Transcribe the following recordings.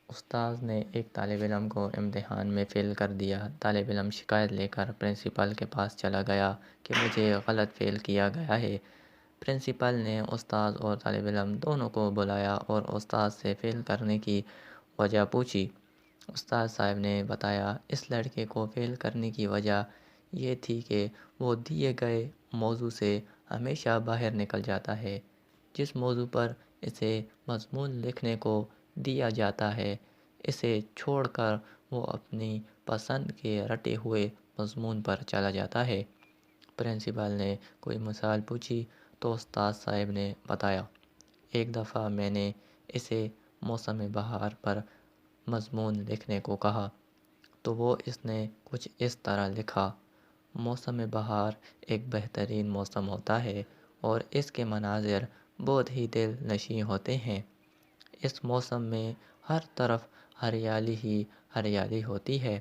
استاذ نے ایک طالب علم کو امتحان میں فیل کر دیا۔ طالب علم شکایت لے کر پرنسپل کے پاس چلا گیا کہ مجھے غلط فیل کیا گیا ہے۔ پرنسپل نے استاذ اور طالب علم دونوں کو بلایا اور استاذ سے فیل کرنے کی وجہ پوچھی۔ استاد صاحب نے بتایا، اس لڑکے کو فیل کرنے کی وجہ یہ تھی کہ وہ دیے گئے موضوع سے ہمیشہ باہر نکل جاتا ہے۔ جس موضوع پر اسے مضمون لکھنے کو دیا جاتا ہے، اسے چھوڑ کر وہ اپنی پسند کے رٹے ہوئے مضمون پر چلا جاتا ہے۔ پرنسپل نے کوئی مثال پوچھی تو استاد صاحب نے بتایا، ایک دفعہ میں نے اسے موسم بہار پر مضمون لکھنے کو کہا تو وہ اس نے کچھ اس طرح لکھا: موسم بہار ایک بہترین موسم ہوتا ہے اور اس کے مناظر بہت ہی دل نشیں ہوتے ہیں۔ اس موسم میں ہر طرف ہریالی ہی ہریالی ہوتی ہے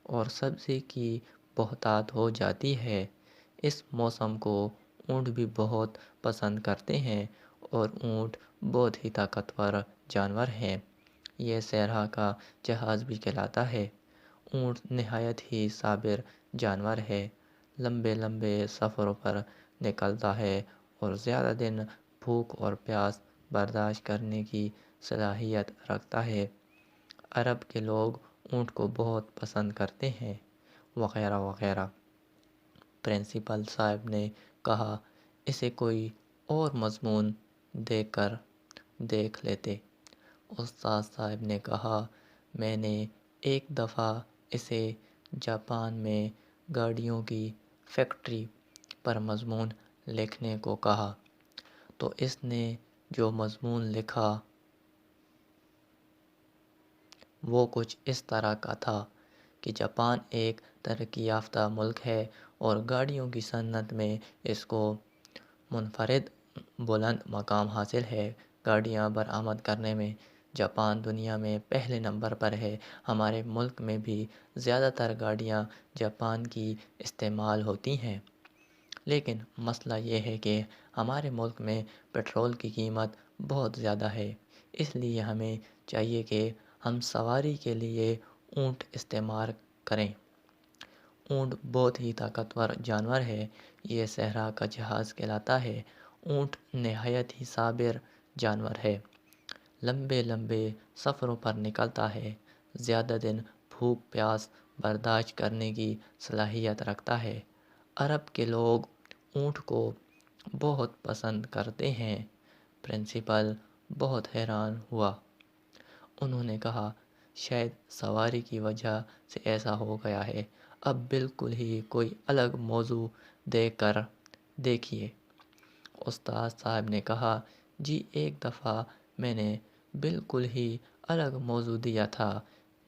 اور سبزی کی بہتات ہو جاتی ہے۔ اس موسم کو اونٹ بھی بہت پسند کرتے ہیں اور اونٹ بہت ہی طاقتور جانور ہیں۔ یہ صحرا کا جہاز بھی کہلاتا ہے۔ اونٹ نہایت ہی صابر جانور ہے، لمبے لمبے سفروں پر نکلتا ہے اور زیادہ دن بھوک اور پیاس برداشت کرنے کی صلاحیت رکھتا ہے۔ عرب کے لوگ اونٹ کو بہت پسند کرتے ہیں، وغیرہ وغیرہ۔ پرنسپل صاحب نے کہا، اسے کوئی اور مضمون دے کر دیکھ لیتے۔ استاد صاحب نے کہا، میں نے ایک دفعہ اسے جاپان میں گاڑیوں کی فیکٹری پر مضمون لکھنے کو کہا تو اس نے جو مضمون لکھا وہ کچھ اس طرح کا تھا کہ جاپان ایک ترقی یافتہ ملک ہے اور گاڑیوں کی صنعت میں اس کو منفرد بلند مقام حاصل ہے۔ گاڑیاں برآمد کرنے میں جاپان دنیا میں پہلے نمبر پر ہے۔ ہمارے ملک میں بھی زیادہ تر گاڑیاں جاپان کی استعمال ہوتی ہیں، لیکن مسئلہ یہ ہے کہ ہمارے ملک میں پٹرول کی قیمت بہت زیادہ ہے۔ اس لیے ہمیں چاہیے کہ ہم سواری کے لیے اونٹ استعمال کریں۔ اونٹ بہت ہی طاقتور جانور ہے، یہ صحرا کا جہاز کہلاتا ہے۔ اونٹ نہایت ہی صابر جانور ہے، لمبے لمبے سفروں پر نکلتا ہے، زیادہ دن بھوک پیاس برداشت کرنے کی صلاحیت رکھتا ہے۔ عرب کے لوگ اونٹ کو بہت پسند کرتے ہیں۔ پرنسپل بہت حیران ہوا۔ انہوں نے کہا، شاید سواری کی وجہ سے ایسا ہو گیا ہے، اب بالکل ہی کوئی الگ موضوع دے کر دیکھیے۔ استاد صاحب نے کہا، جی ایک دفعہ میں نے بالکل ہی الگ موضوع دیا تھا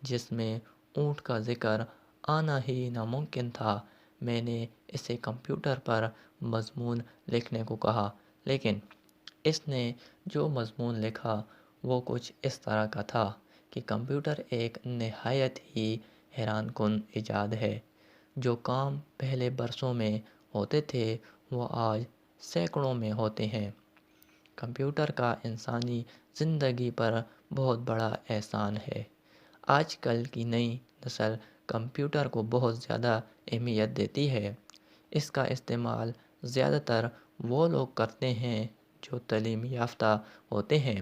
جس میں اونٹ کا ذکر آنا ہی ناممکن تھا۔ میں نے اسے کمپیوٹر پر مضمون لکھنے کو کہا، لیکن اس نے جو مضمون لکھا وہ کچھ اس طرح کا تھا کہ کمپیوٹر ایک نہایت ہی حیران کن ایجاد ہے۔ جو کام پہلے برسوں میں ہوتے تھے وہ آج سینکڑوں میں ہوتے ہیں۔ کمپیوٹر کا انسانی زندگی پر بہت بڑا احسان ہے۔ آج کل کی نئی نسل کمپیوٹر کو بہت زیادہ اہمیت دیتی ہے۔ اس کا استعمال زیادہ تر وہ لوگ کرتے ہیں جو تعلیم یافتہ ہوتے ہیں،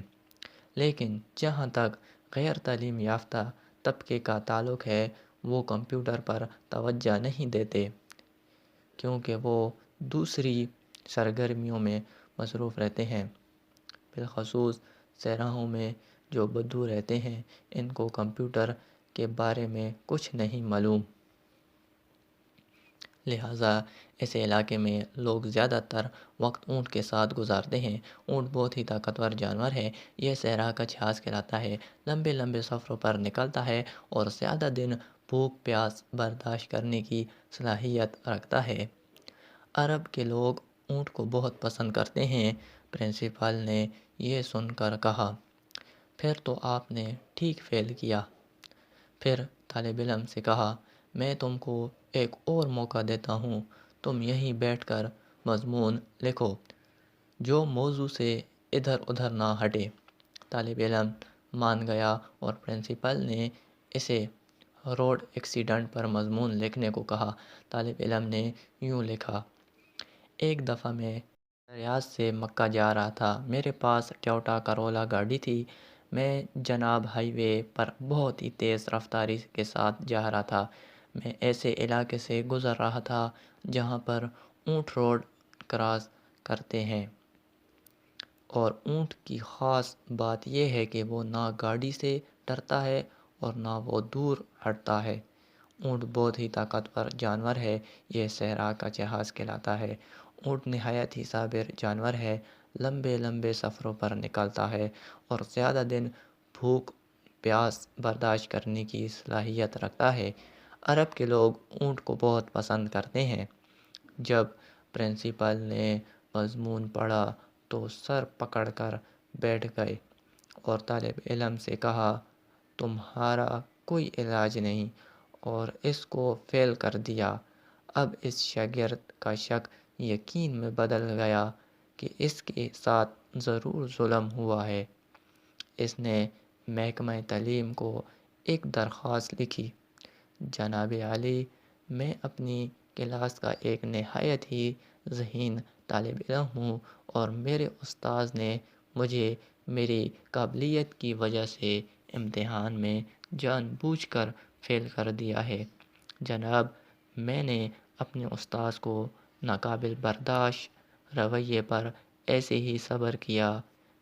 لیکن جہاں تک غیر تعلیم یافتہ طبقے کا تعلق ہے وہ کمپیوٹر پر توجہ نہیں دیتے، کیونکہ وہ دوسری سرگرمیوں میں مصروف رہتے ہیں۔ بالخصوص صحراؤں میں جو بدو رہتے ہیں، ان کو کمپیوٹر کے بارے میں کچھ نہیں معلوم۔ لہٰذا ایسے علاقے میں لوگ زیادہ تر وقت اونٹ کے ساتھ گزارتے ہیں۔ اونٹ بہت ہی طاقتور جانور ہے، یہ صحرا کا جہاز کہلاتا ہے، لمبے لمبے سفروں پر نکلتا ہے اور زیادہ دن بھوک پیاس برداشت کرنے کی صلاحیت رکھتا ہے۔ عرب کے لوگ اونٹ کو بہت پسند کرتے ہیں۔ پرنسپل نے یہ سن کر کہا، پھر تو آپ نے ٹھیک فیل کیا۔ پھر طالب علم سے کہا، میں تم کو ایک اور موقع دیتا ہوں، تم یہیں بیٹھ کر مضمون لکھو، جو موضوع سے ادھر ادھر نہ ہٹے۔ طالب علم مان گیا اور پرنسپل نے اسے روڈ ایکسیڈنٹ پر مضمون لکھنے کو کہا۔ طالب علم نے یوں لکھا: ایک دفعہ میں ریاض سے مکہ جا رہا تھا۔ میرے پاس ٹویوٹا کرولا گاڑی تھی۔ میں جناب ہائی وے پر بہت ہی تیز رفتاری کے ساتھ جا رہا تھا۔ میں ایسے علاقے سے گزر رہا تھا جہاں پر اونٹ روڈ کراس کرتے ہیں، اور اونٹ کی خاص بات یہ ہے کہ وہ نہ گاڑی سے ڈرتا ہے اور نہ وہ دور ہٹتا ہے۔ اونٹ بہت ہی طاقتور جانور ہے، یہ صحرا کا جہاز کہلاتا ہے۔ اونٹ نہایت ہی صابر جانور ہے، لمبے لمبے سفروں پر نکلتا ہے اور زیادہ دن بھوک پیاس برداشت کرنے کی صلاحیت رکھتا ہے۔ عرب کے لوگ اونٹ کو بہت پسند کرتے ہیں۔ جب پرنسپل نے مضمون پڑھا تو سر پکڑ کر بیٹھ گئے اور طالب علم سے کہا: تمہارا کوئی علاج نہیں، اور اس کو فیل کر دیا۔ اب اس شاگرد کا شک یقین میں بدل گیا کہ اس کے ساتھ ضرور ظلم ہوا ہے۔ اس نے محکمہ تعلیم کو ایک درخواست لکھی: جناب عالی، میں اپنی کلاس کا ایک نہایت ہی ذہین طالب علم ہوں، اور میرے استاذ نے مجھے میری قابلیت کی وجہ سے امتحان میں جان بوجھ کر فیل کر دیا ہے۔ جناب، میں نے اپنے استاذ کو ناقابل برداشت رویے پر ایسے ہی صبر کیا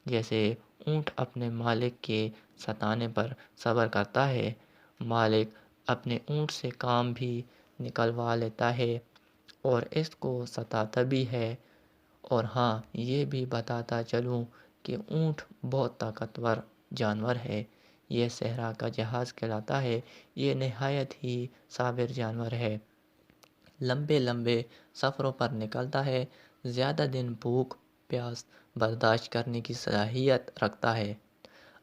جیسے اونٹ اپنے مالک کے ستانے پر صبر کرتا ہے۔ مالک اپنے اونٹ سے کام بھی نکلوا لیتا ہے اور اس کو ستاتا بھی ہے۔ اور ہاں، یہ بھی بتاتا چلوں کہ اونٹ بہت طاقتور جانور ہے، یہ صحرا کا جہاز کہلاتا ہے۔ یہ نہایت ہی صابر جانور ہے، لمبے لمبے سفروں پر نکلتا ہے، زیادہ دن بھوک پیاس برداشت کرنے کی صلاحیت رکھتا ہے۔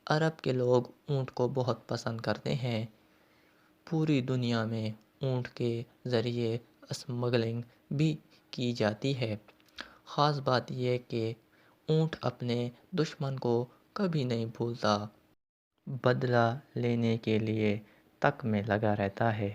عرب کے لوگ اونٹ کو بہت پسند کرتے ہیں۔ پوری دنیا میں اونٹ کے ذریعے اسمگلنگ بھی کی جاتی ہے۔ خاص بات یہ کہ اونٹ اپنے دشمن کو کبھی نہیں بھولتا، بدلہ لینے کے لیے تک میں لگا رہتا ہے۔